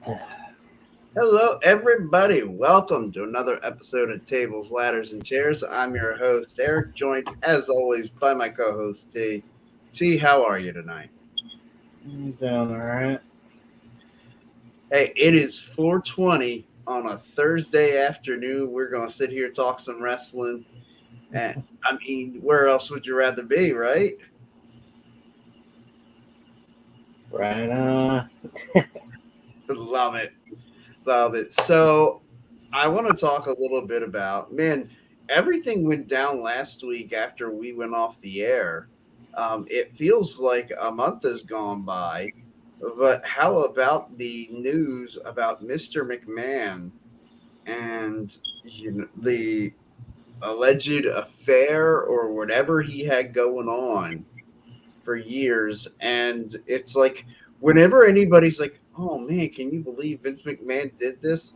Hello, everybody. Welcome to another episode of Tables, Ladders, and Chairs. I'm your host, Eric, joined as always by my co host, T. T, how are you tonight? I'm doing alright. Hey, it is 4:20 on a Thursday afternoon. We're going to sit here, talk some wrestling. And I mean, where else would you rather be, right? Right on. Love it. Love it. So, I want to talk a little bit about, man, everything went down last week after we went off the air. It feels like a month has gone by, but how about the news about Mr. McMahon and the alleged affair or whatever he had going on for years? And it's like, whenever anybody's like, oh man, can you believe Vince McMahon did this?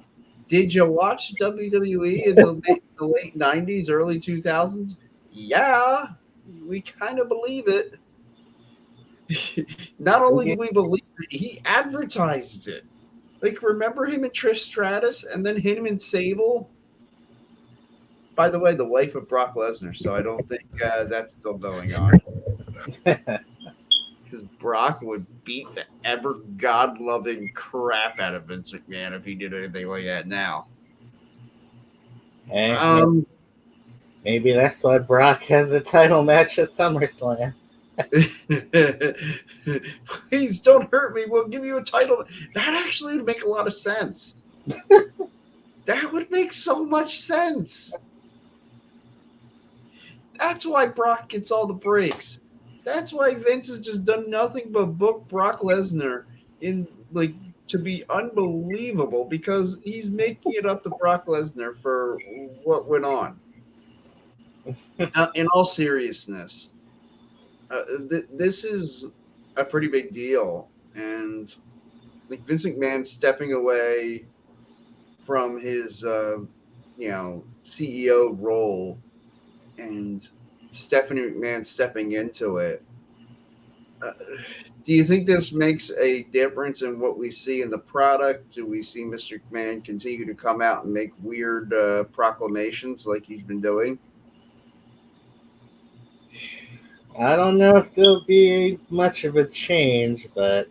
Did you watch WWE in the late 90s, early 2000s? Yeah, we kind of believe it. Not only do we believe it, he advertised it. Like, remember him and Trish Stratus and then him and Sable? By the way, the wife of Brock Lesnar, so I don't think that's still going on. Because Brock would beat the ever God loving crap out of Vince McMahon if he did anything like that now. Hey, Um, maybe that's why Brock has a title match at SummerSlam. Please don't hurt me. We'll give you a title. That actually would make a lot of sense. That would make so much sense. That's why Brock gets all the breaks. That's why Vince has just done nothing but book Brock Lesnar in like to be unbelievable because he's making it up to Brock Lesnar for what went on. In all seriousness, this is a pretty big deal, and like Vince McMahon stepping away from his CEO role and Stephanie McMahon stepping into it. Uh, do you think this makes a difference in what we see in the product? Do we see Mr. McMahon continue to come out and make weird proclamations like he's been doing? I don't know if there'll be much of a change, but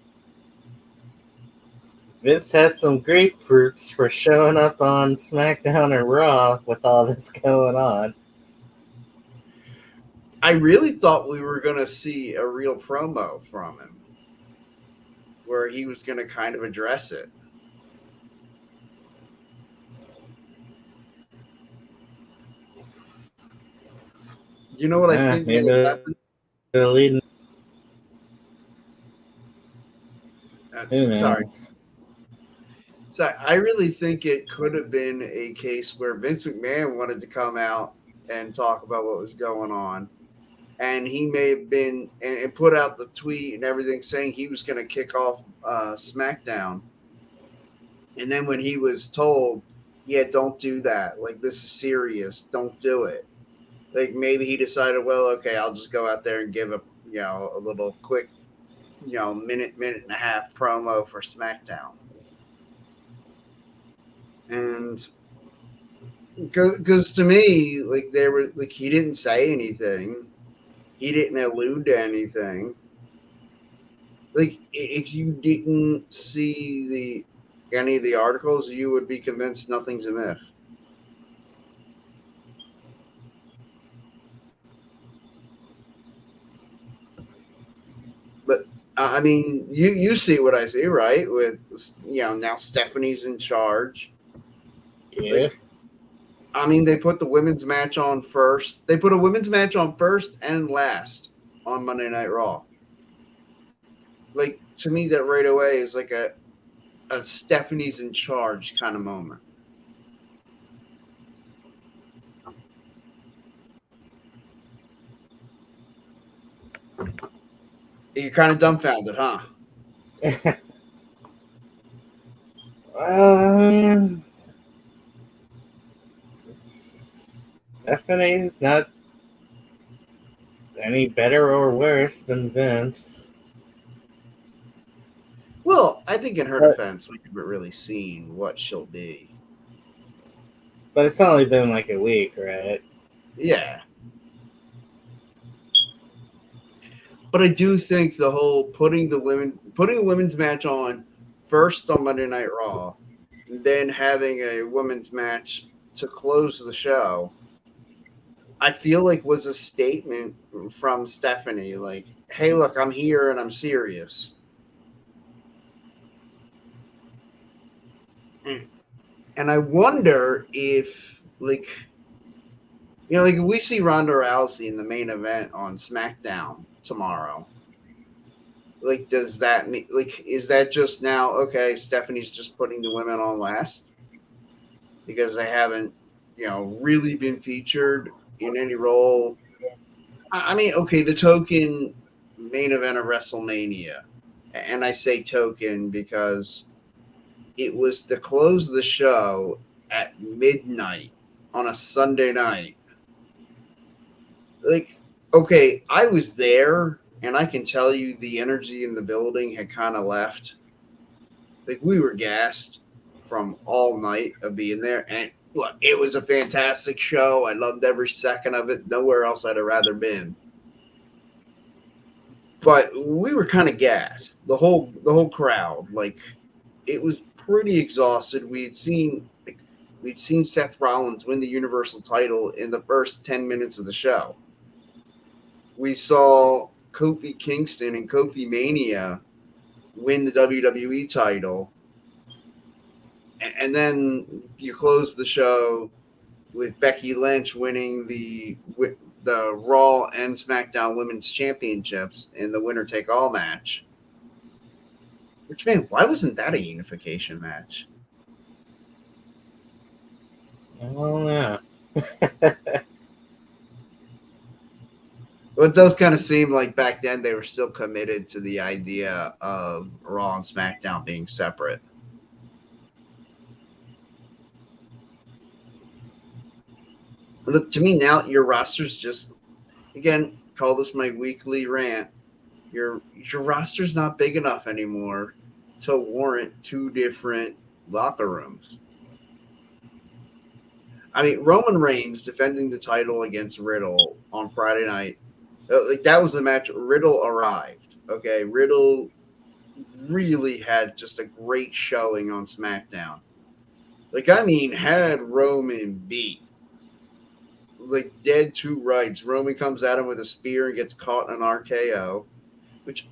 Vince has some grapefruits for showing up on SmackDown or Raw with all this going on. I really thought we were going to see a real promo from him where he was going to kind of address it. You know what I think Maybe will they're happen? leading. Who Sorry. knows? So I really think it could have been a case where Vince McMahon wanted to come out and talk about what was going on. And he may have been and put out the tweet and everything saying he was going to kick off SmackDown. And then when he was told, yeah, don't do that. Like, this is serious. Don't do it. Like, maybe he decided, well, okay, I'll just go out there and give a little quick, minute and a half promo for SmackDown. And because to me, like, they were like, he didn't say anything, he didn't allude to anything. Like, if you didn't see any of the articles, you would be convinced nothing's a myth. But I mean, you see what I see, right? With now Stephanie's in charge. Yeah. Like, I mean, they put the women's match on first. They put a women's match on first and last on Monday Night Raw. Like, to me, that right away is like a Stephanie's in charge kind of moment. You're kind of dumbfounded, huh? um, Stephanie's not any better or worse than Vince. Well, I think in her But defense, we haven't really seen what she'll be. but it's only been like a week, right? Yeah. But I do think the whole putting a women's match on first on Monday Night Raw, then having a women's match to close the show, I feel like was a statement from Stephanie, like, "Hey, look, I'm here and I'm serious." And I wonder if, like, like if we see Ronda Rousey in the main event on SmackDown tomorrow, like, does that mean, like, is that just now, okay, Stephanie's just putting the women on last because they haven't, really been featured in any role? I mean, okay, the token main event of WrestleMania, and I say token because it was to close the show at midnight on a Sunday night. Like, okay, I was there, and I can tell you the energy in the building had kind of left. Like, we were gassed from all night of being there, and look, it was a fantastic show. I loved every second of it. Nowhere else I'd have rather been. But we were kind of gassed. The whole crowd, like, it was pretty exhausted. We'd seen Seth Rollins win the Universal title in the first 10 minutes of the show. We saw Kofi Kingston and Kofi Mania win the WWE title, and then you close the show with Becky Lynch winning the Raw and SmackDown Women's Championships in the winner take all match. Which, man, why wasn't that a unification match? Oh yeah. Well, it does kind of seem like back then they were still committed to the idea of Raw and SmackDown being separate. Look, to me now, your roster's just, again, call this my weekly rant. Your roster's not big enough anymore to warrant two different locker rooms. I mean, Roman Reigns defending the title against Riddle on Friday night, like, that was the match. Riddle arrived. Okay, Riddle really had just a great showing on SmackDown. Like, I mean, had Roman beat, like, dead to rights. Roman comes at him with a spear and gets caught in an RKO, which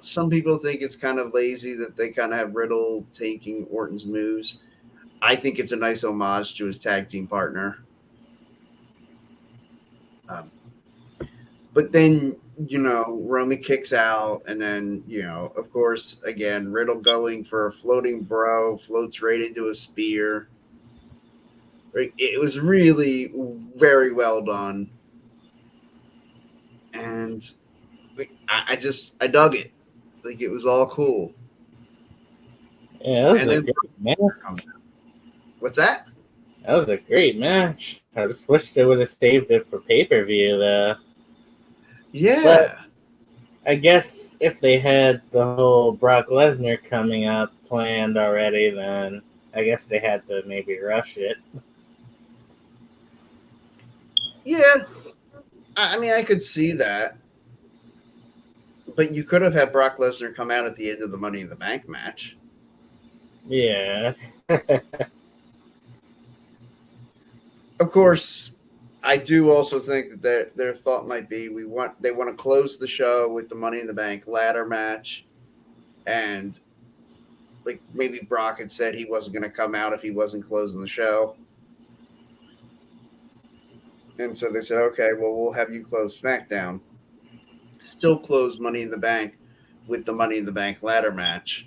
some people think it's kind of lazy that they kind of have Riddle taking Orton's moves. I think it's a nice homage to his tag team partner. Um, but then, Roman kicks out, and then, of course, again, Riddle going for a floating bro, floats right into a spear. Like, it was really very well done. And, like, I dug it. Like, it was all cool. Yeah, that was And a then great match. what's that? That was a great match. I just wish they would have saved it for pay per view though. But Yeah. I guess if they had the whole Brock Lesnar coming up planned already, then I guess they had to maybe rush it. Yeah. I mean, I could see that. But you could have had Brock Lesnar come out at the end of the Money in the Bank match. Yeah. Of course, I do also think that their thought might be they want to close the show with the Money in the Bank ladder match, and, like, maybe Brock had said he wasn't going to come out if he wasn't closing the show, and so they said, okay, well, we'll have you close SmackDown, still close Money in the Bank with the Money in the Bank ladder match.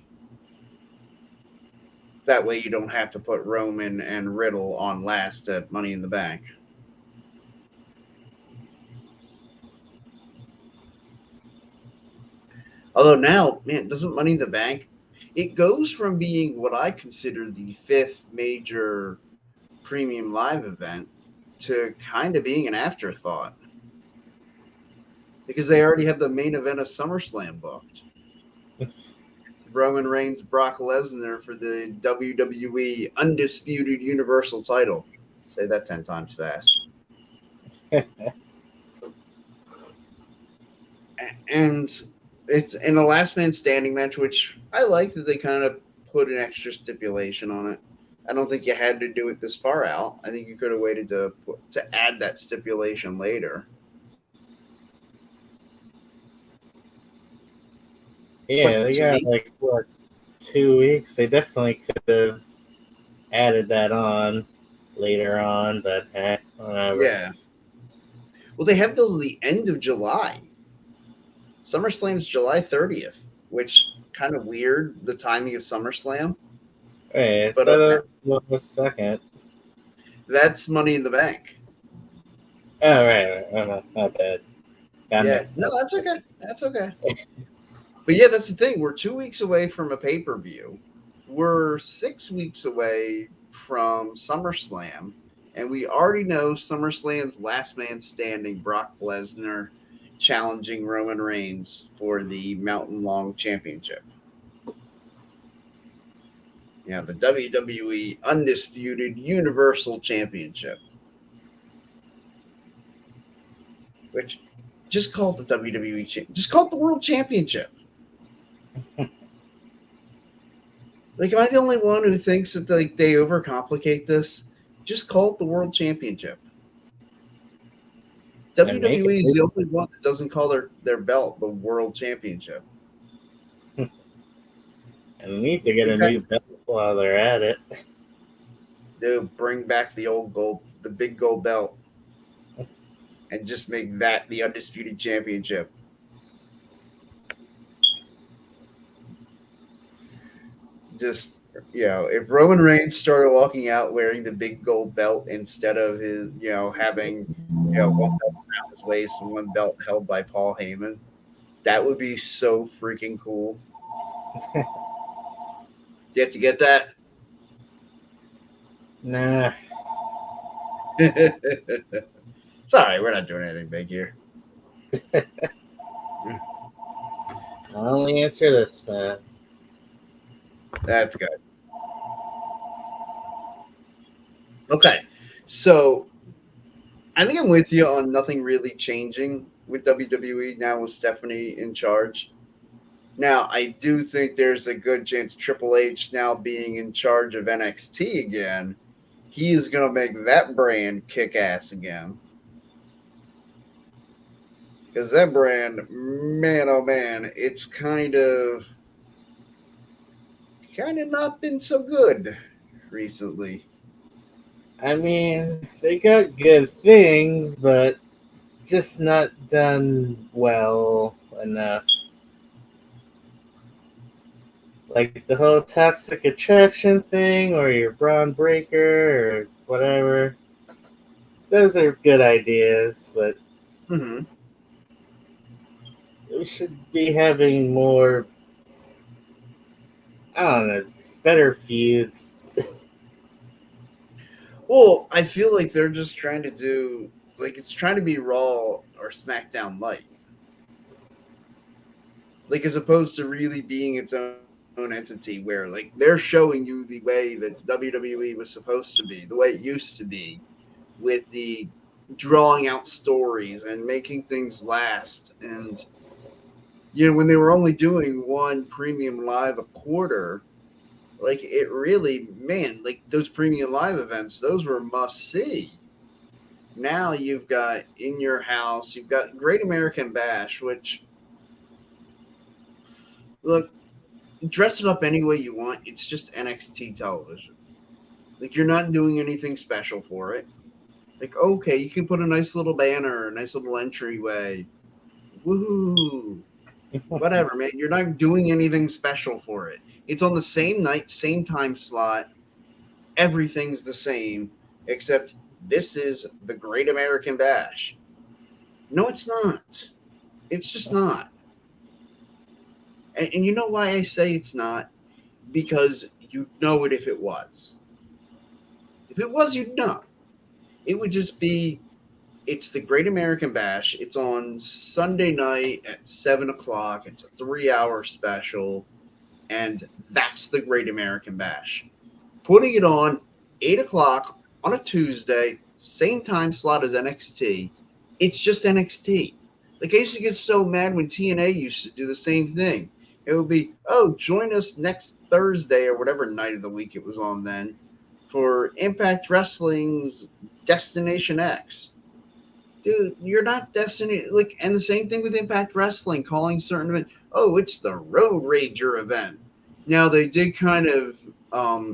That way, you don't have to put Roman and Riddle on last at Money in the Bank. Although now, man, doesn't Money in the Bank, it goes from being what I consider the fifth major premium live event to kind of being an afterthought because they already have the main event of SummerSlam booked. Roman Reigns, Brock Lesnar for the WWE Undisputed Universal title. Say that 10 times fast. And it's in a last man standing match, which I like that they kind of put an extra stipulation on it. I don't think you had to do it this far out. I think you could have waited to add that stipulation later. Yeah, But they to got me, like what 2 weeks. They definitely could have added that on later on, but whatever. yeah. Well, they have till the end of July. SummerSlam's July 30th, which kind of weird the timing of SummerSlam. Wait, I But thought it was a second. that's Money in the Bank. Oh, right. Oh, my bad. Got Yeah, mixed no, up. that's okay. That's okay. But yeah, that's the thing. We're 2 weeks away from a pay per view. We're 6 weeks away from SummerSlam, and we already know SummerSlam's last man standing, Brock Lesnar, challenging Roman Reigns for the Mountain Long Championship. Yeah, the WWE Undisputed Universal Championship, which just call it the WWE, just call it the World Championship. Like, am I the only one who thinks that they overcomplicate this? Just call it the World Championship. And make WWE is it. the only one that doesn't call their belt the World Championship. And need to get In a fact, new belt while they're at it. they'll bring back the old gold, the big gold belt, and just make that the undisputed championship. Just if Roman Reigns started walking out wearing the big gold belt instead of his, having one belt around his waist and one belt held by Paul Heyman, that would be so freaking cool. Do you have to get that? Nah, Sorry, we're not doing anything big here. I'll only answer this, man. That's good. Okay, so I think I'm with you on nothing really changing with WWE now with Stephanie in charge. Now, I do think there's a good chance Triple H now being in charge of NXT again, he is going to make that brand kick ass again. Because that brand, man, oh man, it's kind of not been so good recently. I mean, they got good things, but just not done well enough. Like the whole toxic attraction thing, or your Braun Breaker, or whatever. Those are good ideas, but Mm-hmm. we should be having more, I don't know, better feuds. Well, I feel like they're just trying to do like it's trying to be Raw or SmackDown light, like as opposed to really being its own entity, where like they're showing you the way that WWE was supposed to be, the way it used to be, with the drawing out stories and making things last. And when they were only doing one premium live a quarter, like it really, man, like those premium live events, those were must see. Now you've got In Your House, you've got Great American Bash, which, look, dress it up any way you want. It's just NXT television. Like, you're not doing anything special for it. Like, okay, you can put a nice little banner, a nice little entryway. Woohoo. Whatever, man. You're not doing anything special for it. It's on the same night, same time slot. Everything's the same, except this is the Great American Bash. No, it's not. It's just not. And you know why I say it's not? Because you'd know it if it was. If it was, you'd know. It would just be it's the Great American Bash. It's on Sunday night at 7 o'clock. It's a 3 hour special. And that's the Great American Bash. Putting it on 8 o'clock on a Tuesday, same time slot as NXT. It's just NXT. Like I used to get so mad when TNA used to do the same thing. It would be, oh, join us next Thursday or whatever night of the week it was on then for Impact Wrestling's Destination X. Dude, you're not Destiny. Like, and the same thing with Impact Wrestling, calling certain event, oh, it's the Road Rager event. Now they did kind of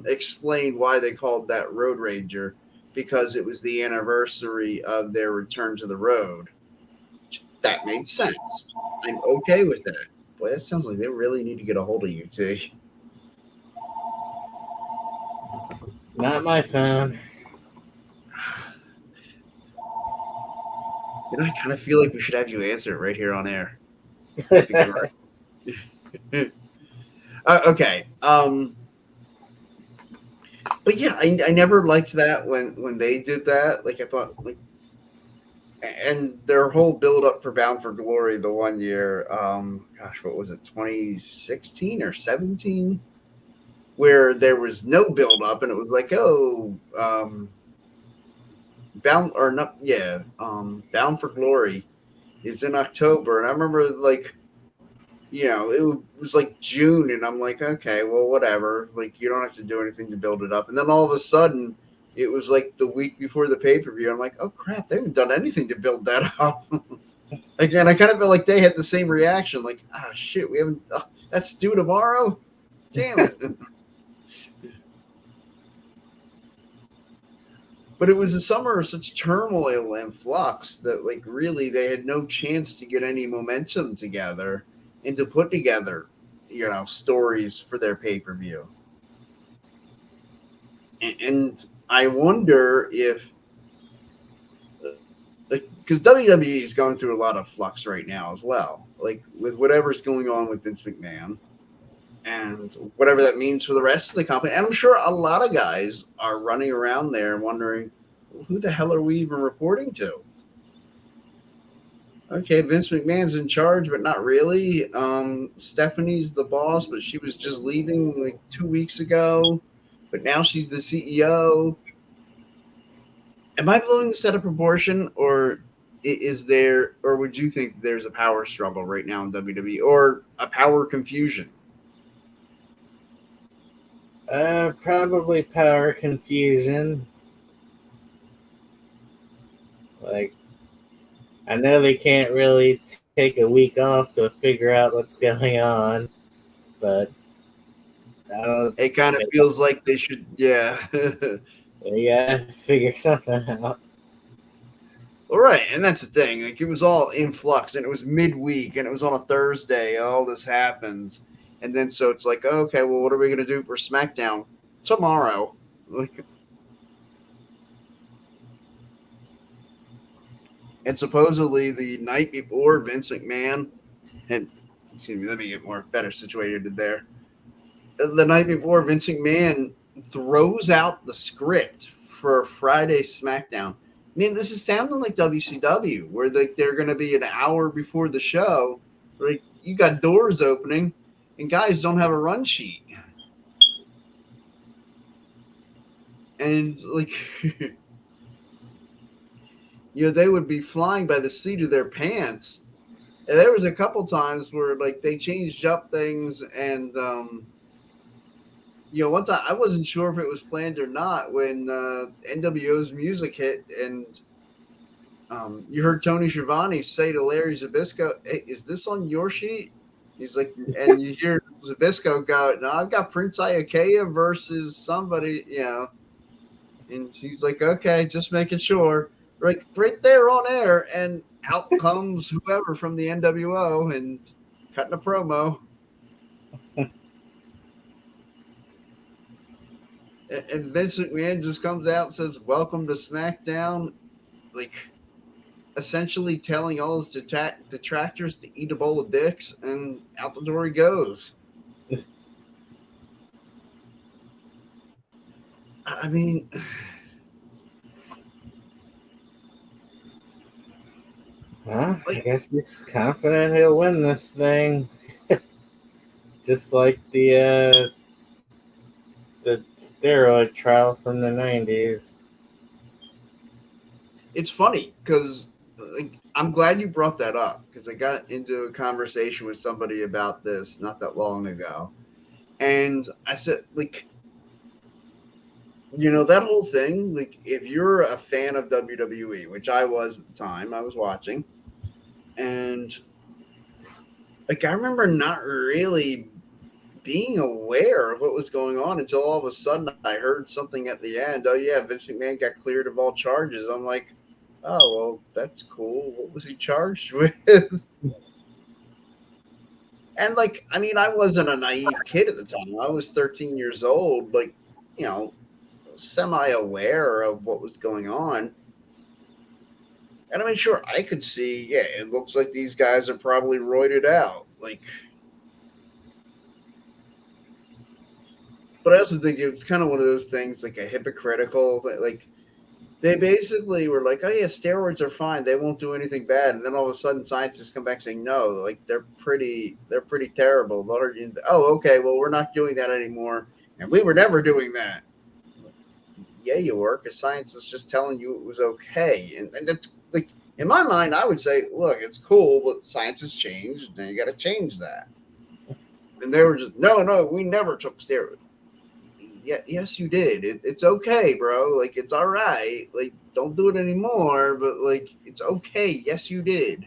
explain why they called that Road Rager because it was the anniversary of their return to the road. That made sense. I'm okay with that. Boy, that sounds like they really need to get a hold of you, T. Not my phone. And I kind of feel like we should have you answer it right here on air. That'd be great. Okay. But yeah, I never liked that when they did that. Like I thought, like, and their whole build up for Bound for Glory the one year, gosh, what was it, 2016 or 17, where there was no build up, and it was like, oh, Bound or not, yeah, Bound for Glory is in October, and I remember like, it was like June, and I'm like, okay, well, whatever. Like, you don't have to do anything to build it up. And then all of a sudden, it was like the week before the pay per view. I'm like, oh crap, they haven't done anything to build that up. Again, I kind of felt like they had the same reaction. Like, ah, shit, we haven't. Oh, that's due tomorrow. Damn it. But it was a summer of such turmoil and flux that, like, really, they had no chance to get any momentum together and to put together, stories for their pay per view. And I wonder if, like, because WWE is going through a lot of flux right now as well, like with whatever's going on with Vince McMahon and whatever that means for the rest of the company. And I'm sure a lot of guys are running around there wondering, who the hell are we even reporting to? Okay, Vince McMahon's in charge, but not really. Stephanie's the boss, but she was just leaving like 2 weeks ago. But now she's the CEO. Am I blowing this out of proportion, or is there, or would you think there's a power struggle right now in WWE, or a power confusion? Probably power confusion. Like, I know they can't really take a week off to figure out what's going on, but I don't. It kind of feels like they should, yeah. They gotta figure something out. All right, and that's the thing. Like, it was all in flux, and it was midweek, and it was on a Thursday. All this happens, and then so it's like, okay, well, what are we gonna do for SmackDown tomorrow? Like, and supposedly the night before, Vince McMahon and excuse me, let me get more better situated there. The night before, Vince McMahon throws out the script for Friday SmackDown. I mean, this is sounding like WCW, where they're going to be an hour before the show. Like, you got doors opening, and guys don't have a run sheet. And, like, they would be flying by the seat of their pants. And there was a couple times where, like, they changed up things, and one time I wasn't sure if it was planned or not when NWO's music hit, and you heard Tony Schiavone say to Larry Zbyszko, "Hey, is this on your sheet?" He's like, and you hear Zbyszko go, "No, I've got Prince Iakea versus somebody," and he's like, "Okay, just making sure." Right there on air, and out comes whoever from the NWO and cutting a promo. And Vince McMahon just comes out and says, "Welcome to SmackDown," like essentially telling all his detractors to eat a bowl of dicks, and out the door he goes. I mean, Well, I guess he's confident he'll win this thing. just like the steroid trial from the 90s. It's funny because like, I'm glad you brought that up because I got into a conversation with somebody about this not that long ago. And I said, like, that whole thing, like, if you're a fan of WWE, which I was at the time, I was watching, and like, I remember not really being aware of what was going on until all of a sudden I heard something at the end. Oh, yeah, Vince McMahon got cleared of all charges. I'm like, oh, well, that's cool. What was he charged with? And like, I mean, I wasn't a naive kid at the time. I was 13 years old, like, you know, semi aware of what was going on. And I mean, sure, I could see, yeah, it looks like these guys are probably roided out. Like, but I also think it's kind of one of those things, like a hypocritical, like, they basically were like, oh, yeah, steroids are fine. They won't do anything bad. And then all of a sudden, scientists come back saying, no, like, they're pretty terrible. Oh, okay, well, we're not doing that anymore. And we were never doing that. Yeah, you were, because science was just telling you it was okay. And it's like, in my mind, I would say, look, it's cool, but science has changed. Now you got to change that. And they were just, no, we never took steroids. Yeah, yes, you did. It's okay, bro. Like, it's all right. Like, don't do it anymore, but like, it's okay. Yes, you did.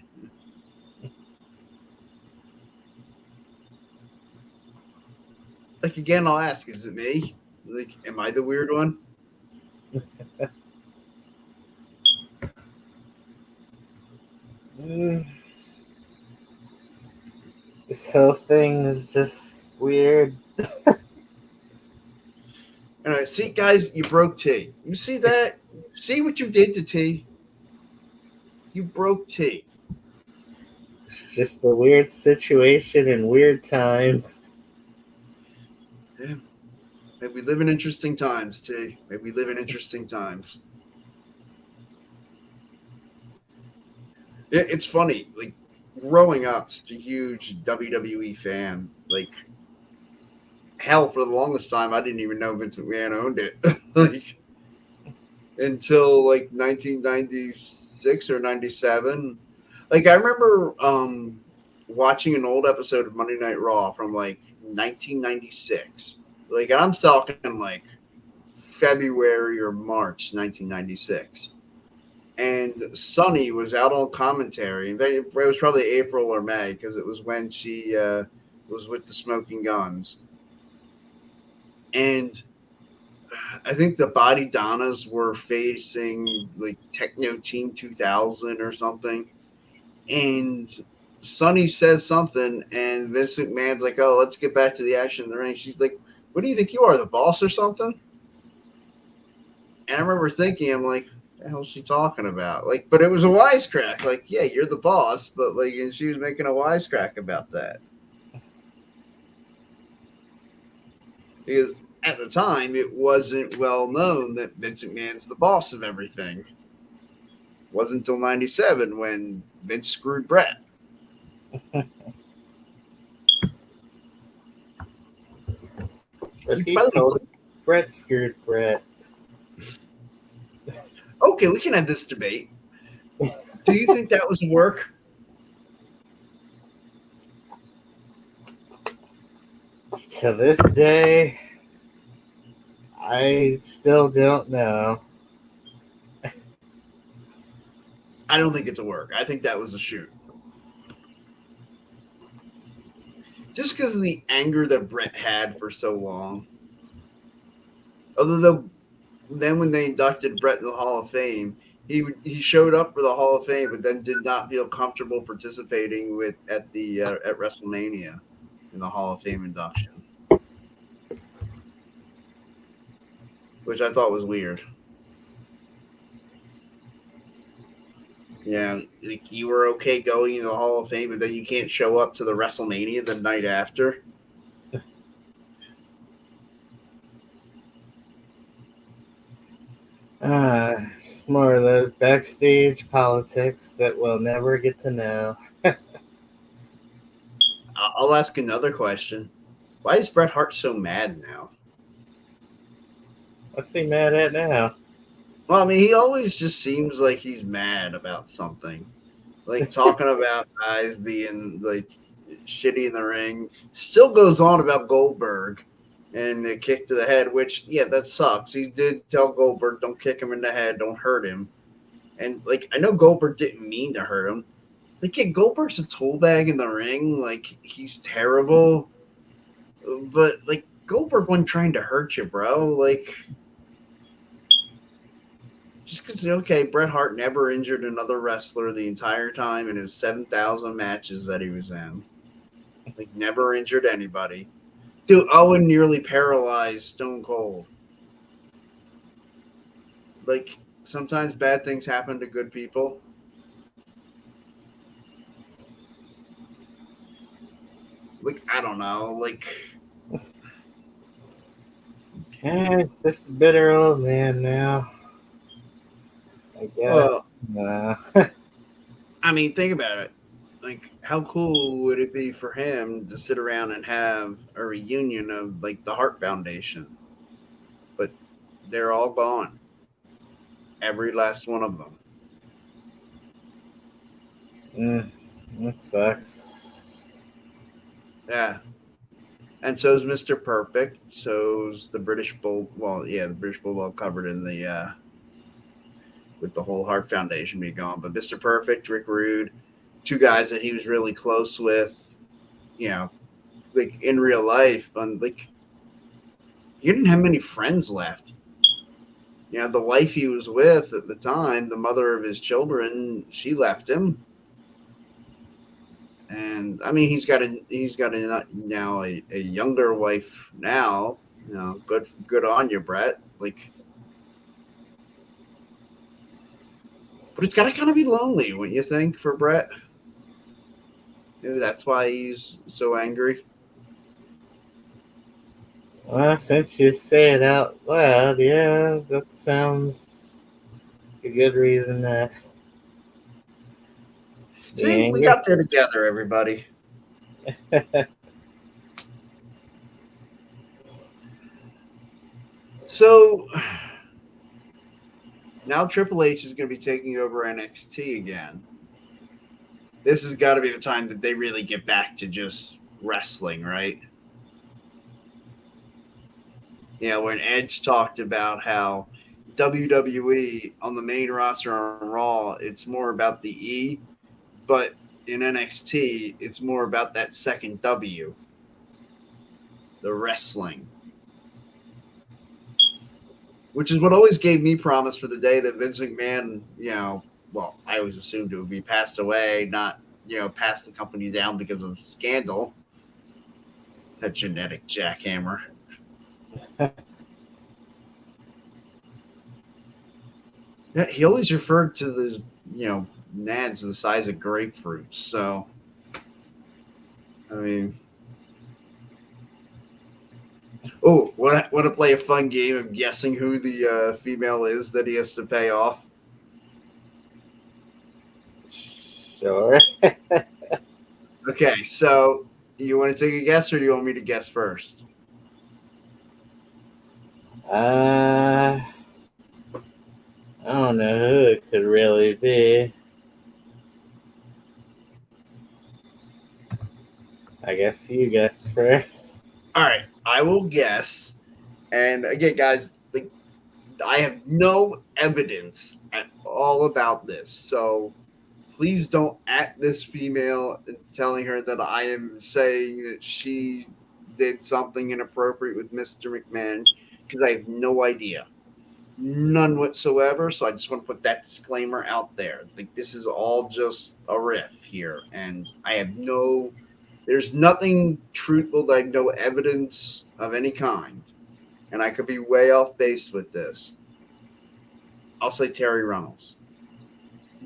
Like, again, I'll ask, is it me? Like, am I the weird one? Mm, this whole thing is just weird. And I see, guys, you broke T. You see that? See what you did to T? You broke T. It's just a weird situation in weird times. Yeah. Maybe we live in interesting times, T. Maybe we live in interesting times. It's funny, like, growing up, such a huge WWE fan. Like, hell, for the longest time, I didn't even know Vince McMahon owned it. Like, until like 1996 or 97. Like, I remember watching an old episode of Monday Night Raw from like 1996. Like, and I'm talking like February or March 1996. And Sunny was out on commentary. It was probably April or May because it was when she was with the Smoking Guns. And I think the Body Donnas were facing like Techno Team 2000 or something. And Sunny says something, and Vince McMahon's like, oh, let's get back to the action in the ring. She's like, what do you think you are, the boss or something? And I remember thinking, I'm like, what the hell is she talking about? Like, but it was a wisecrack. Like, yeah, you're the boss, but like, and she was making a wisecrack about that. Because at the time, it wasn't well known that Vince McMahon's the boss of everything. It wasn't until 97 when Vince screwed Brett. But He he probably, told Brett screwed Brett. okay, we can have this debate. Do you think that was work? To this day, I still don't know. I don't think it's a work. I think that was a shoot. Just because of the anger that Brett had for so long. Although then when they inducted Brett in the Hall of Fame, he showed up for the Hall of Fame, but then did not feel comfortable participating at WrestleMania in the Hall of Fame induction, which I thought was weird. Yeah, like, you were okay going in the Hall of Fame, but then you can't show up to the WrestleMania the night after. It's more of those backstage politics that we'll never get to know. I'll ask another question. Why is Bret Hart so mad now? What's he mad at now? Well, I mean, he always just seems like he's mad about something. Like talking about guys being like shitty in the ring. Still goes on about Goldberg and the kick to the head, which, yeah, that sucks. He did tell Goldberg, don't kick him in the head, don't hurt him. And, like, I know Goldberg didn't mean to hurt him. Like, yeah, Goldberg's a tool bag in the ring. Like, he's terrible. But, like, Goldberg wasn't trying to hurt you, bro. Like, just because, okay, Bret Hart never injured another wrestler the entire time in his 7,000 matches that he was in. Like, never injured anybody. Dude, Owen nearly paralyzed Stone Cold. Like, sometimes bad things happen to good people. Like, I don't know. Like, He's just a bitter old man now. I guess. well, I mean, think about it. Like, how cool would it be for him to sit around and have a reunion of, like, the Hart Foundation? But they're all gone. Every last one of them. Mm, that sucks. Yeah. And so's Mr. Perfect. So's the British Bull. Well, yeah, the British Bulldog covered in the with the whole Hart Foundation being gone. But Mr. Perfect, Rick Rude, two guys that he was really close with. You know, like in real life, and like he didn't have many friends left. You know, the wife he was with at the time, the mother of his children, she left him. And I mean, he's got now a younger wife now. You know, good on you, Brett. Like, but it's got to kind of be lonely, wouldn't you think, for Brett? Maybe that's why he's so angry. Well, since you say it out loud, yeah, that sounds a good reason to be See, we angry. got there together, everybody. So now Triple H is going to be taking over NXT again. This has got to be the time that they really get back to just wrestling, right? You know, when Edge talked about how WWE on the main roster on Raw, it's more about the E, but in NXT, it's more about that second W, the wrestling, which is what always gave me promise for the day that Vince McMahon, you know, well, I always assumed it would be passed away, not, you know, pass the company down because of scandal. That genetic jackhammer. Yeah, he always referred to this, you know, nads the size of grapefruits. So, I mean, oh, want to play a fun game of guessing who the female is that he has to pay off? Sure. Okay, so you want to take a guess, or do you want me to guess first? Uh, I don't know who it could really be. I guess you guess first. All right, I will guess. And again, guys, like I have no evidence at all about this, so please don't at this female telling her that I am saying that she did something inappropriate with Mr. McMahon because I have no idea. None whatsoever. So I just want to put that disclaimer out there. Like this is all just a riff here, and I have no. There's nothing truthful. That I have no evidence of any kind, and I could be way off base with this. I'll say Terry Runnels,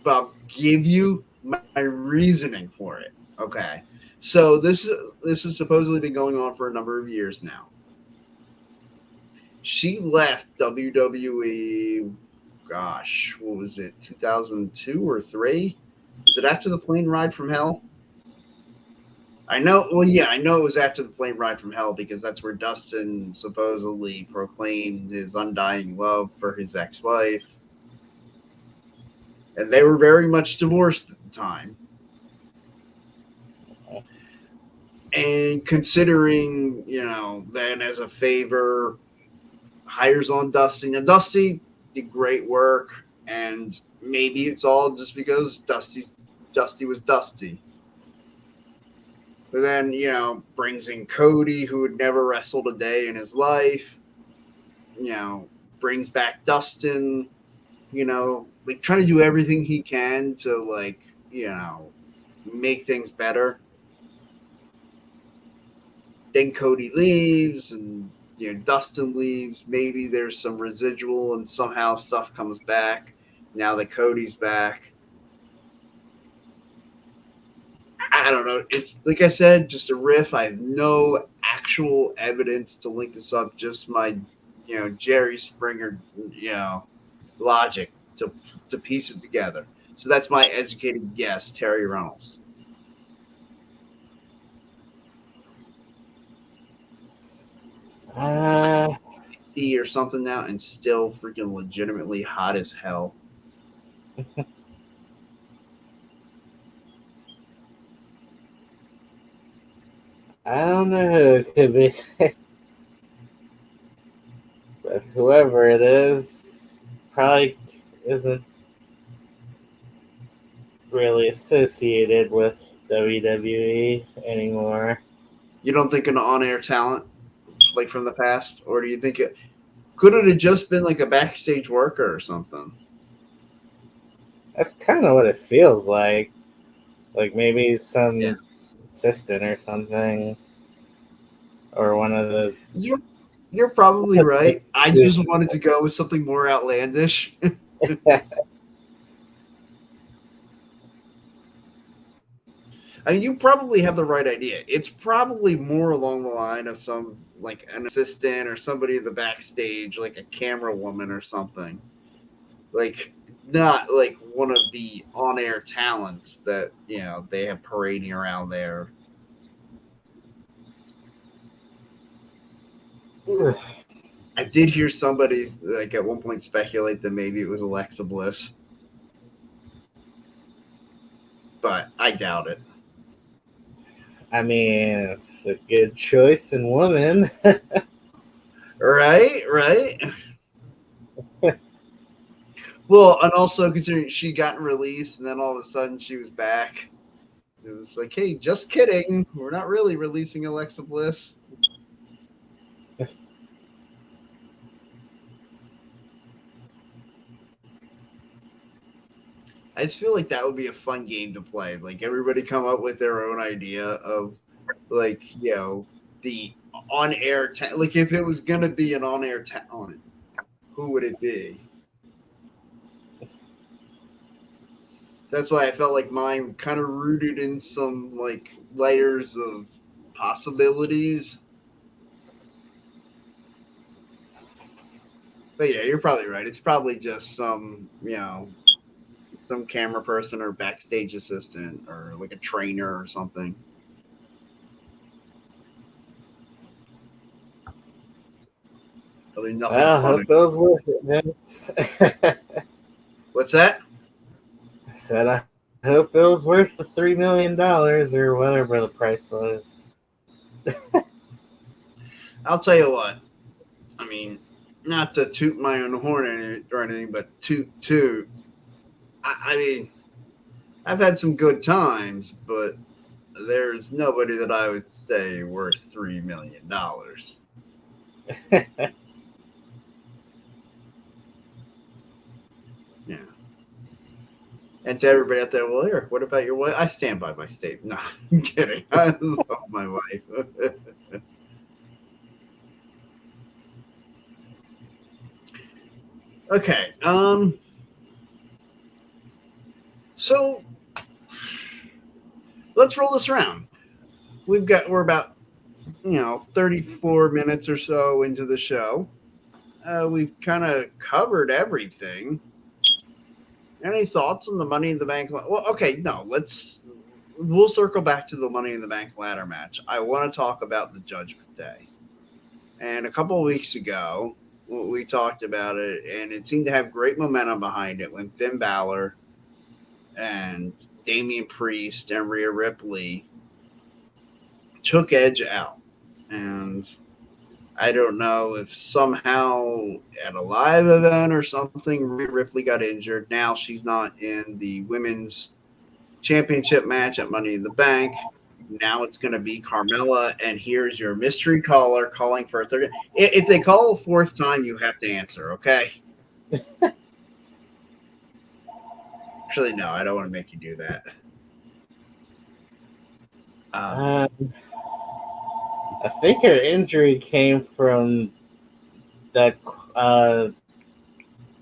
but I'll give you my reasoning for it. Okay, so this has supposedly been going on for a number of years now. She left WWE. Gosh, what was it? 2002 or three? Was it after the plane ride from hell? I know. Well, yeah, I know it was after the plane ride from hell because that's where Dustin supposedly proclaimed his undying love for his ex-wife, and they were very much divorced at the time. And considering, then as a favor, hires on Dusty. Now, Dusty did great work, and maybe it's all just because Dusty was Dusty. But then, brings in Cody, who had never wrestled a day in his life. You know, brings back Dustin. Like trying to do everything he can to make things better. Then Cody leaves, and Dustin leaves. Maybe there's some residual, and somehow stuff comes back. Now that Cody's back, I don't know. It's like I said, just a riff. I have no actual evidence to link this up. Just my, Jerry Springer, logic to piece it together. So that's my educated guess, Terry Reynolds. Uh, Or something now, and still freaking legitimately hot as hell. I don't know who it could be. But whoever it is probably isn't really associated with WWE anymore. You don't think an on-air talent like from the past, or do you think it could it have just been like a backstage worker or something? That's kind of what it feels like. Like maybe Yeah, some assistant or something, or one of the. you're probably right. I just wanted to go with something more outlandish. I mean, you probably have the right idea. It's probably more along the line of some like an assistant or somebody in the backstage, like a camera woman or something. Like not like one of the on-air talents that they have parading around there. I did hear somebody like at one point speculate that maybe it was Alexa Bliss, but I doubt it. I mean, it's a good choice in woman. Right, right. Well, and also considering she got released and then all of a sudden she was back, it was like, hey, just kidding. We're not really releasing Alexa Bliss. I just feel like that would be a fun game to play. Like everybody come up with their own idea of like, the on-air like if it was gonna be an on-air talent, who would it be? That's why I felt like mine kind of rooted in some like layers of possibilities. But yeah, you're probably right. It's probably just some camera person or backstage assistant or like a trainer or something. I mean, nothing Well, I fun. hope it was worth it, Vince. What's that? I said I hope it was worth the $3 million or whatever the price was. I'll tell you what. I mean, not to toot my own horn or anything, but toot. I mean, I've had some good times, but there's nobody that I would say worth $3 million. Yeah. And to everybody out there, well, here, what about your wife? I stand by my statement. No, I'm kidding. I love my wife. Okay. So let's roll this around. We're about 34 minutes or so into the show. We've kind of covered everything. Any thoughts on the Money in the Bank? Well, okay, no, we'll circle back to the Money in the Bank ladder match. I want to talk about the Judgment Day. And a couple of weeks ago, we talked about it, and it seemed to have great momentum behind it when Finn Balor and Damian Priest and Rhea Ripley took Edge out. And I don't know if somehow at a live event or something, Rhea Ripley got injured. Now she's not in the women's championship match at Money in the Bank. Now it's going to be Carmella, and here's your mystery caller calling for a third. If they call a fourth time, you have to answer, okay? Actually, no, I don't want to make you do that. Um, I think her injury came from that uh,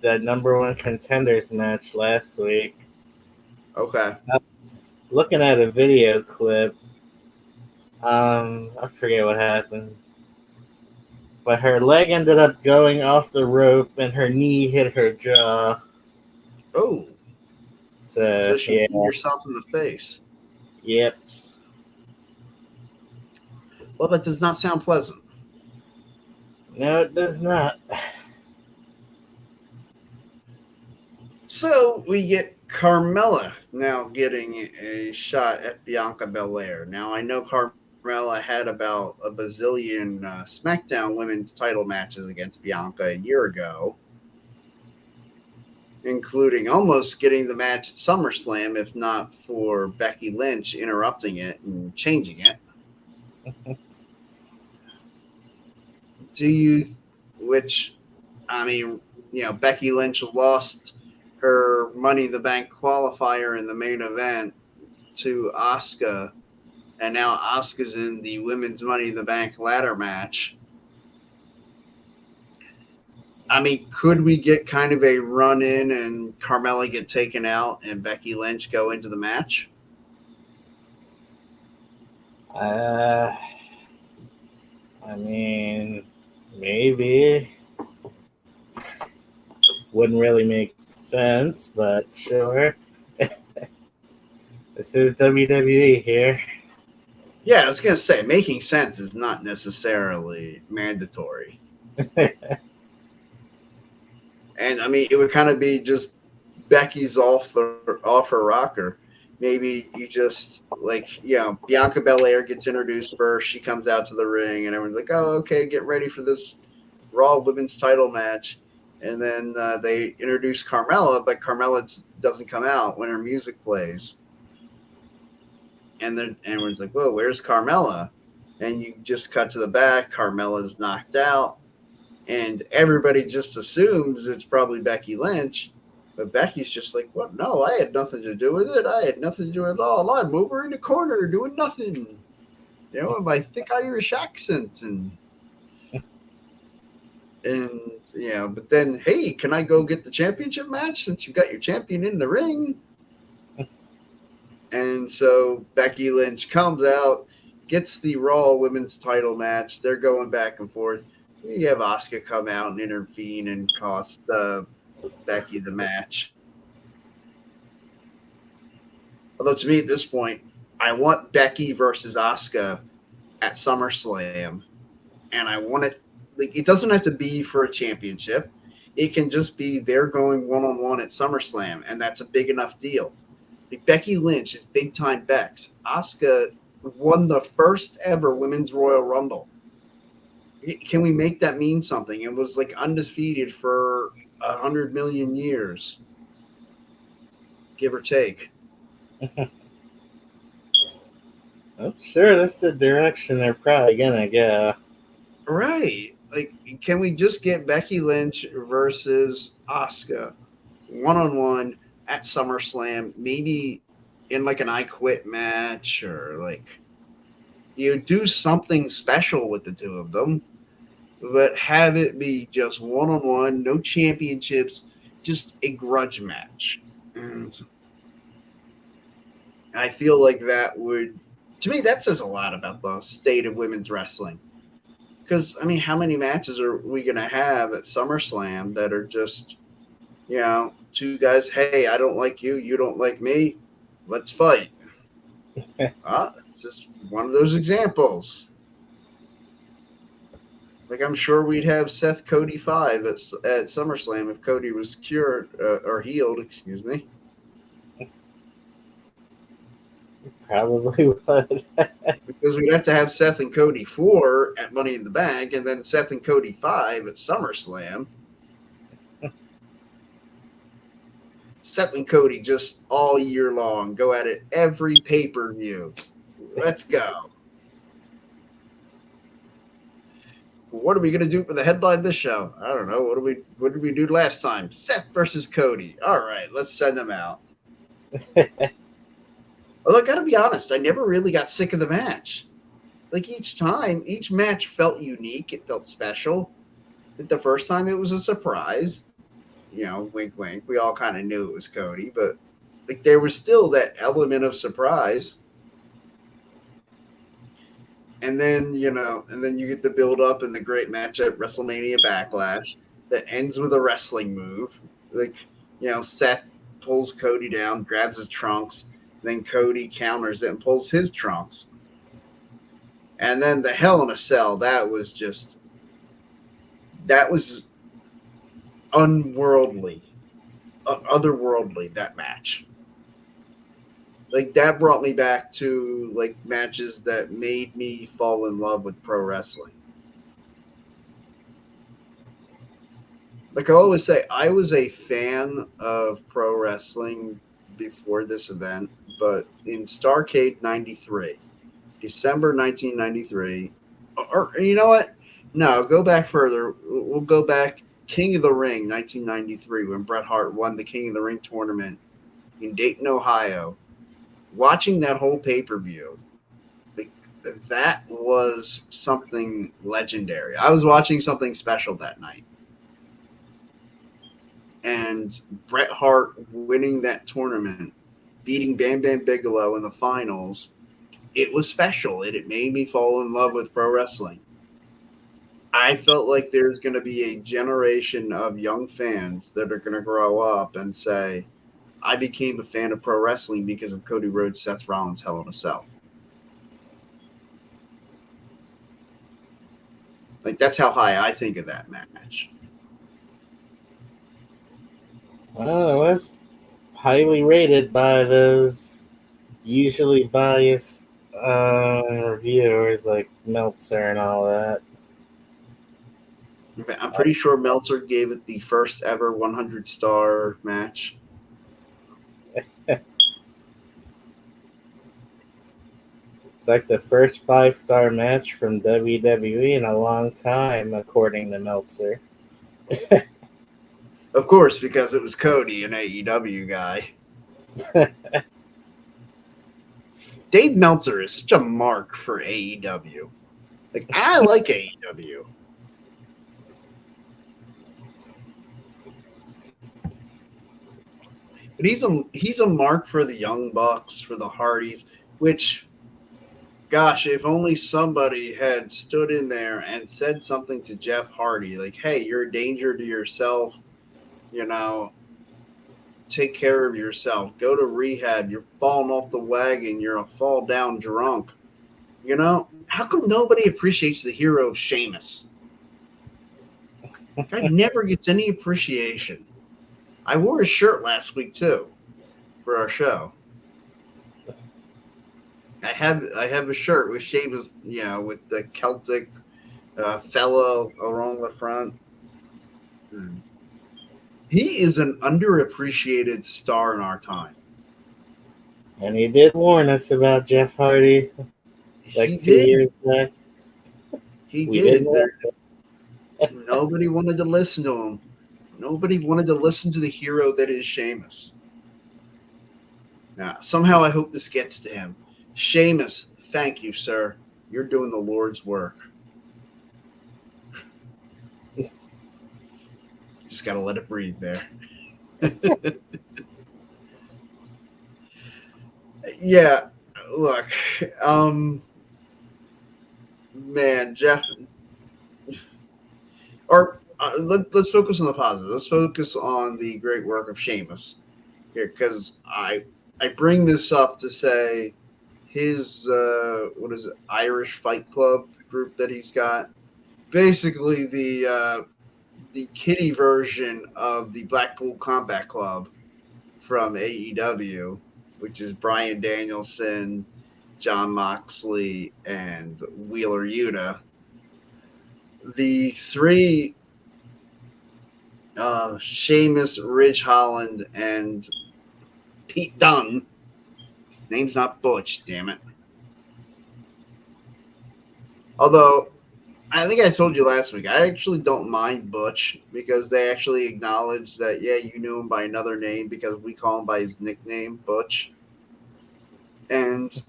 that number one contenders match last week. Okay. I was looking at a video clip. I forget what happened, but her leg ended up going off the rope, and her knee hit her jaw. Oh, So so she yeah, beat herself in the face. yep. Well, that does not sound pleasant. No, it does not. So we get Carmella now getting a shot at Bianca Belair. Now I know Carmella had about a bazillion SmackDown Women's title matches against Bianca a year ago, including almost getting the match at SummerSlam, if not for Becky Lynch interrupting it and changing it. Do you, which, I mean, Becky Lynch lost her Money in the Bank qualifier in the main event to Asuka, and now Asuka's in the Women's Money in the Bank ladder match. I mean, could we get kind of a run in and Carmella get taken out and Becky Lynch go into the match? Uh, I mean, maybe wouldn't really make sense, but sure. This is WWE here. Yeah, I was going to say, making sense is not necessarily mandatory. And I mean, it would kind of be just Becky's off her rocker. Maybe you just Bianca Belair gets introduced first. She comes out to the ring, and everyone's like, "Oh, okay, get ready for this Raw Women's Title match." And then they introduce Carmella, but Carmella doesn't come out when her music plays. And then everyone's like, "Whoa, where's Carmella?" And you just cut to the back. Carmella's knocked out. And everybody just assumes it's probably Becky Lynch, but Becky's just like, "What? No, I had nothing to do with it. I had nothing to do with it at all. I'm over in the corner doing nothing, with my thick Irish accent and But then, hey, can I go get the championship match since you got your champion in the ring?" And so Becky Lynch comes out, gets the Raw Women's Title match. They're going back and forth. You have Asuka come out and intervene and cost Becky the match. Although to me at this point, I want Becky versus Asuka at SummerSlam, and I want it it doesn't have to be for a championship. It can just be they're going one-on-one at SummerSlam, and that's a big enough deal. Becky Lynch is big time Bex. Asuka won the first ever Women's Royal Rumble. Can we make that mean something? It was undefeated for 100 million years, give or take. I'm sure that's the direction they're probably gonna go. Right. Can we just get Becky Lynch versus Asuka one-on-one at SummerSlam, maybe in an I Quit match, or do something special with the two of them, but have it be just one-on-one, no championships, just a grudge match. And I feel like that would, to me, that says a lot about the state of women's wrestling. Because, I mean, how many matches are we going to have at SummerSlam that are just, two guys, hey, I don't like you, you don't like me, let's fight. It's just one of those examples. Like I'm sure we'd have Seth Cody 5 at SummerSlam if Cody was cured or healed, excuse me. Probably would. Because we'd have to have Seth and Cody 4 at Money in the Bank, and then Seth and Cody 5 at SummerSlam. Seth and Cody just all year long go at it every pay-per-view. Let's go. What are we gonna do for the headline this show? I don't know. What did we do last time? Seth versus Cody. All right, let's send them out. Although I gotta be honest, I never really got sick of the match. Like each match felt unique. It felt special. Like the first time it was a surprise. Wink, wink. We all kind of knew it was Cody, but like there was still that element of surprise. And then you get the build up and the great match at WrestleMania Backlash that ends with a wrestling move. Like Seth pulls Cody down, grabs his trunks, then Cody counters it and pulls his trunks. And then the Hell in a Cell, that was unworldly, otherworldly, that match. Like that brought me back to like matches that made me fall in love with pro wrestling. Like I always say, I was a fan of pro wrestling before this event, but in Starrcade 93, December 1993, or you know what? No, go back further. We'll go back King of the Ring 1993 when Bret Hart won the King of the Ring tournament in Dayton, Ohio. Watching that whole pay-per-view, that was something legendary. I was watching something special that night. And Bret Hart winning that tournament, beating Bam Bam Bigelow in the finals, it was special. It made me fall in love with pro wrestling. I felt like there's going to be a generation of young fans that are going to grow up and say, I became a fan of pro wrestling because of Cody Rhodes, Seth Rollins, Hell in a Cell. Like, that's how high I think of that match. Well, it was highly rated by those usually biased reviewers like Meltzer and all that. I'm pretty sure Meltzer gave it the first ever 100-star match. It's like the first 5-star match from WWE in a long time, according to Meltzer. Of course, because it was Cody, an AEW guy. Dave Meltzer is such a mark for AEW. Like, I like AEW. But he's a mark for the Young Bucks, for the Hardys, which, gosh, if only somebody had stood in there and said something to Jeff Hardy, like, hey, you're a danger to yourself, take care of yourself, go to rehab, you're falling off the wagon, you're a fall down drunk. How come nobody appreciates the hero of Sheamus? Guy never gets any appreciation. I wore his shirt last week too for our show. I have a shirt with Sheamus, with the Celtic fellow along the front. He is an underappreciated star in our time. And he did warn us about Jeff Hardy like 2 years back. He did. Nobody wanted to listen to him. Nobody wanted to listen to the hero that is Sheamus. Now, somehow I hope this gets to him. Sheamus, thank you, sir. You're doing the Lord's work. Just got to let it breathe there. Yeah, look, man, Jeff, or let's focus on the positive. Let's focus on the great work of Sheamus here, because I bring this up to say his what is it, Irish Fight Club group that he's got. Basically, the kiddie version of the Blackpool Combat Club from AEW, which is Bryan Danielson, John Moxley, and Wheeler Yuta. The three, Sheamus, Ridge Holland, and Pete Dunne. His name's not Butch, damn it. Although, I think I told you last week, I actually don't mind Butch because they actually acknowledge that, yeah, you knew him by another name because we call him by his nickname, Butch. And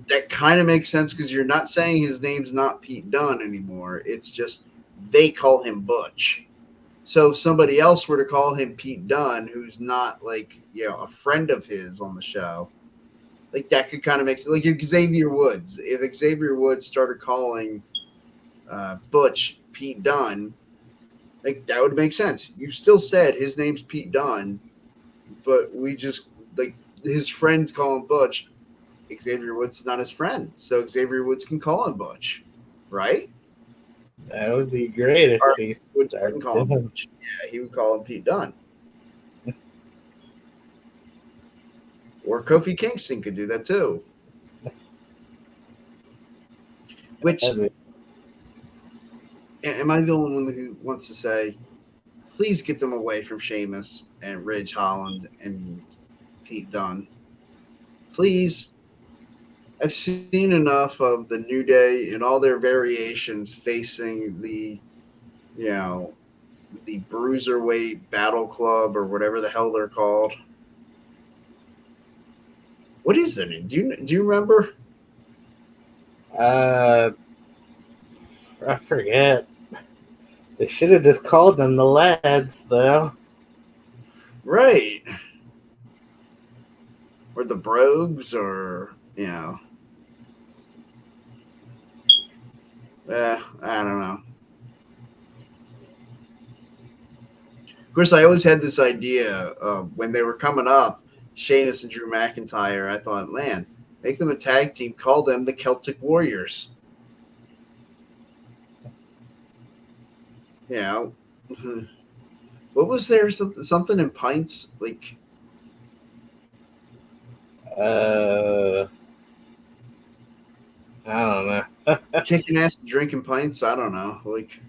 that kind of makes sense because you're not saying his name's not Pete Dunne anymore. It's just they call him Butch. So if somebody else were to call him Pete Dunne, who's not like, a friend of his on the show, like that could kind of make sense. Like Xavier Woods. If Xavier Woods started calling Butch Pete Dunne, like that would make sense. You still said his name's Pete Dunne, but we just like his friends call him Butch. Xavier Woods is not his friend, so Xavier Woods can call him Butch, right? That would be great if Or he Woods started wouldn't call him doing. Butch. Yeah, he would call him Pete Dunne. Or Kofi Kingston could do that too. Which, am I the only one who wants to say, please get them away from Sheamus and Ridge Holland and Pete Dunne? Please. I've seen enough of the New Day and all their variations facing you know, the Bruiserweight Battle Club or whatever the hell they're called. What is their name? Do you remember? I forget. They should have just called them the Lads, though. Right. Or the Brogues, or I don't know. Of course, I always had this idea when they were coming up, Sheamus and Drew McIntyre. I thought, man, make them a tag team. Call them the Celtic Warriors. You know, what was there? Something in pints, like I don't know. kicking ass and drinking pints. I don't know. Like,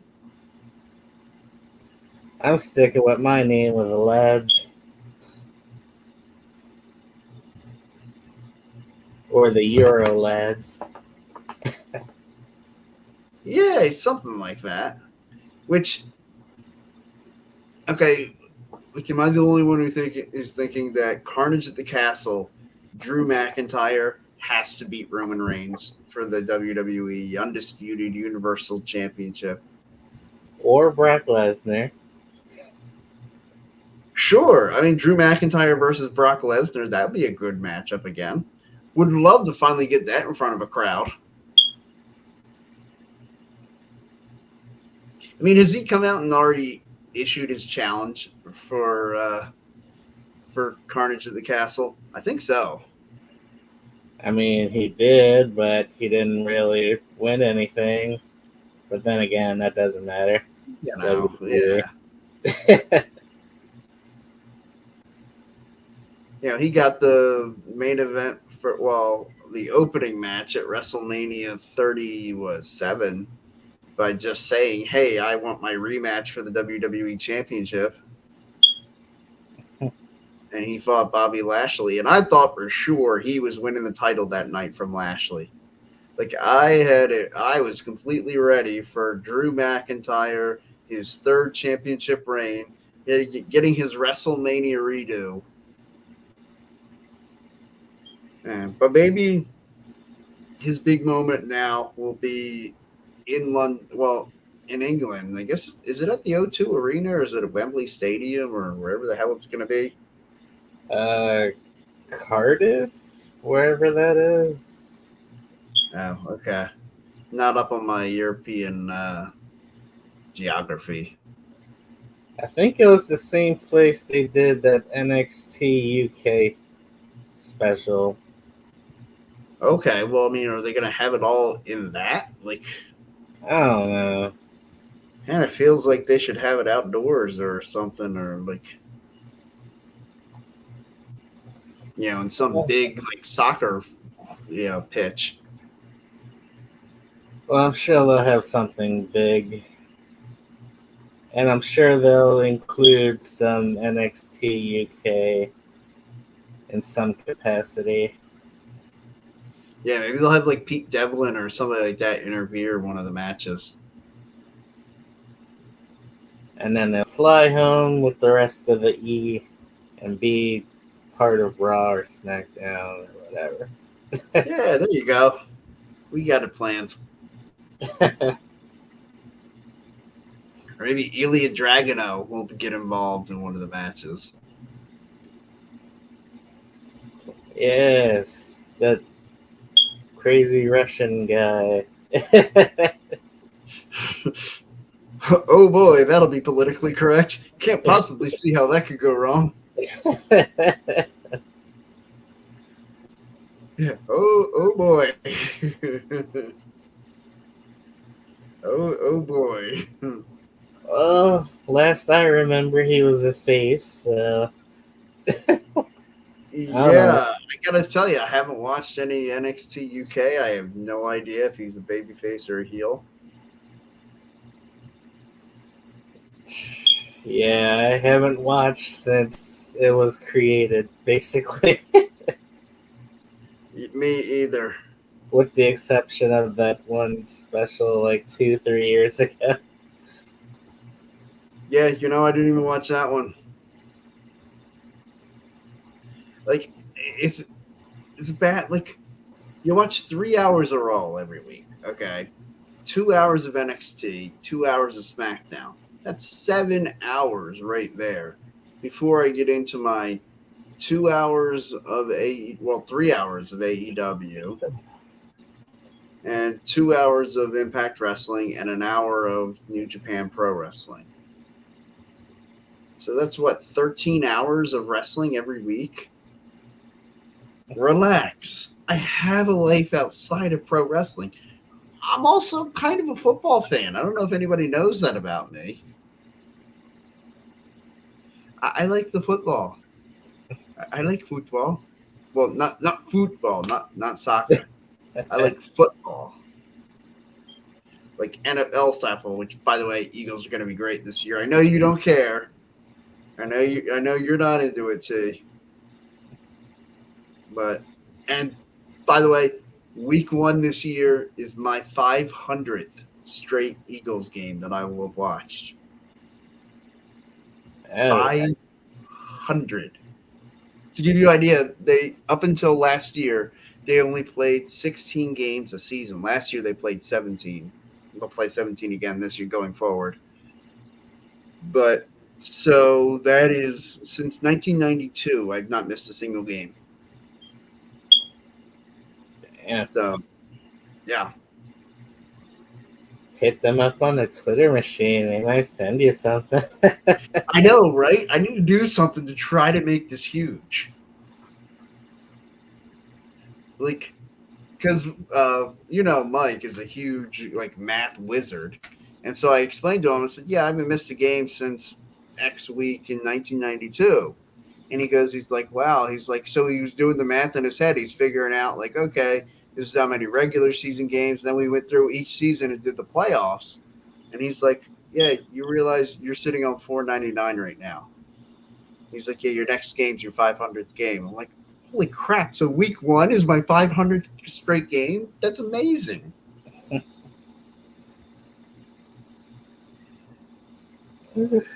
I'm sticking with my name with the Lads. Or the Euro Lads. yeah, it's something like that. Which, okay, like, am I the only one who is thinking that Carnage at the Castle, Drew McIntyre has to beat Roman Reigns for the WWE Undisputed Universal Championship? Or Brock Lesnar. Sure. I mean, Drew McIntyre versus Brock Lesnar, that would be a good matchup again. Would love to finally get that in front of a crowd. I mean, has he come out and already issued his challenge for Carnage at the Castle? I think so. I mean, he did, but he didn't really win anything. But then again, that doesn't matter. Yeah. He got the main event the opening match at WrestleMania 37 by just saying, "Hey, I want my rematch for the WWE Championship." And he fought Bobby Lashley, and I thought for sure he was winning the title that night from Lashley. Like I was completely ready for Drew McIntyre, his third championship reign, getting his WrestleMania redo. But maybe his big moment now will be in London. Well, in England, I guess. Is it at the O2 Arena or is it at Wembley Stadium or wherever the hell it's going to be? Cardiff, wherever that is. Oh, okay. Not up on my European geography. I think it was the same place they did that NXT UK special. Okay, well, I mean, are they going to have it all in that? Like, I don't know. man, it feels like they should have it outdoors or something, or like, in some big like soccer, pitch. Well, I'm sure they'll have something big. And I'm sure they'll include some NXT UK in some capacity. Yeah, maybe they'll have like Pete Devlin or somebody like that interfere in one of the matches. And then they'll fly home with the rest of the E and be part of Raw or SmackDown or whatever. Yeah, there you go. We got it planned. Or maybe Ilya Dragunov will get involved in one of the matches. Yes, that crazy Russian guy. Oh boy, that'll be politically correct. Can't possibly see how that could go wrong. Yeah. Oh boy. Oh boy. Oh, last I remember, he was a face. So I don't know. Yeah, I gotta tell you, I haven't watched any NXT UK. I have no idea if he's a babyface or a heel. Yeah, I haven't watched since it was created, basically, Me either. with the exception of that one special like 2, 3 years ago. Yeah, I didn't even watch that one. Like, it's it's bad. Like, you watch 3 hours of Raw every week. Okay, 2 hours of NXT, 2 hours of SmackDown. That's 7 hours right there. Before I get into my 2 hours of 3 hours of AEW, and 2 hours of Impact Wrestling, and an hour of New Japan Pro Wrestling. So that's what, 13 hours of wrestling every week? Relax. I have a life outside of pro wrestling. I'm also kind of a football fan. I don't know if anybody knows that about me. I like the football. I like football. Well, not football, not soccer. I like football, like NFL style. Which, by the way, Eagles are going to be great this year. I know you don't care. I know you're not into it, T. But and by the way, week one this year is my 500th straight Eagles game that I will have watched. Yes. 500. To give you an idea, they up until last year they only played 16 games a season. Last year they played 17. They'll play 17 again this year going forward. But so that is since 1992. I've not missed a single game. Yeah. So yeah, Hit them up on the Twitter machine. They might send you something. I know, right? I need to do something to try to make this huge. Like, because Mike is a huge like math wizard, and so I explained to him. I said, "Yeah, I haven't missed a game since X week in 1992." And he's like, "Wow." He's like, so he was doing the math in his head. He's figuring out like, okay, this is how many regular season games. Then we went through each season and did the playoffs, and he's like, "Yeah, you realize you're sitting on 499 right now." He's like, "Yeah, your next game's your 500th game." I'm like, "Holy crap! So week one is my 500th straight game? That's amazing." But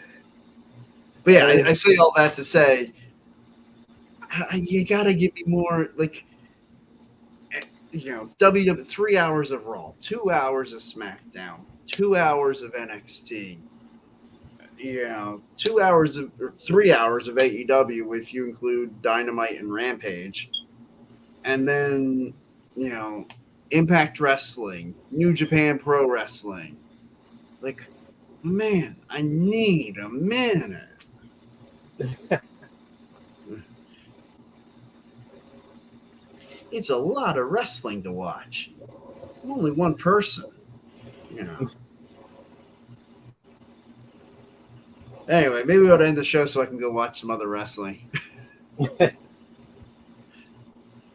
yeah, I say all that to say, you gotta give me more like, WWE 3 hours of Raw, 2 hours of SmackDown, 2 hours of NXT, 2 hours of or 3 hours of AEW if you include Dynamite and Rampage, and then you know Impact Wrestling, New Japan Pro Wrestling. Like, man, I need a minute. It's a lot of wrestling to watch. I'm only one person, you know. Anyway, maybe we'll end the show so I can go watch some other wrestling. Because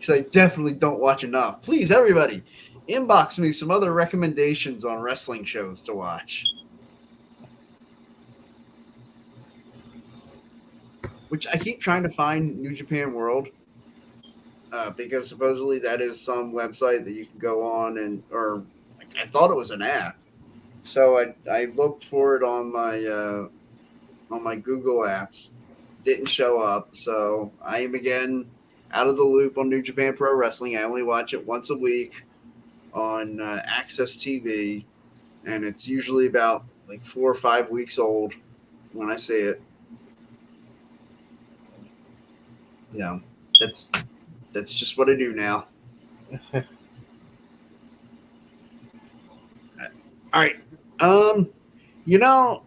I definitely don't watch enough. Please, everybody, inbox me some other recommendations on wrestling shows to watch. Which I keep trying to find New Japan World, because supposedly that is some website that you can go on or I thought it was an app. So I looked for it on my Google apps. Didn't show up. So I am again out of the loop on New Japan Pro Wrestling. I only watch it once a week on Access TV, and it's usually about like 4 or 5 weeks old when I see it. You know, that's that's just what I do now. All right. Um, you know,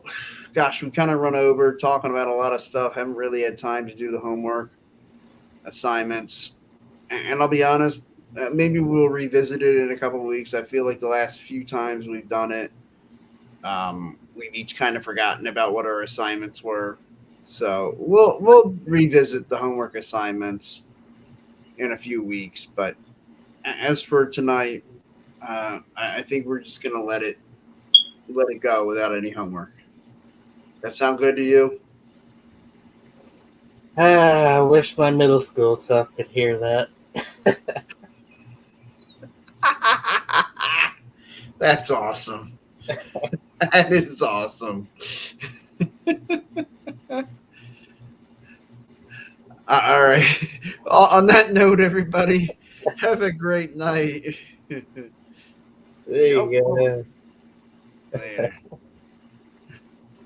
gosh, we kind of run over talking about a lot of stuff. Haven't really had time to do the homework assignments. And I'll be honest, maybe we'll revisit it in a couple of weeks. I feel like the last few times we've done it, we've each kind of forgotten about what our assignments were. So we'll revisit the homework assignments in a few weeks. But as for tonight, I think we're just gonna let it go without any homework. That sound good to you? I wish my middle school self could hear that. That's awesome. That is awesome. All right. On that note, everybody, have a great night. See Oh, ya. later.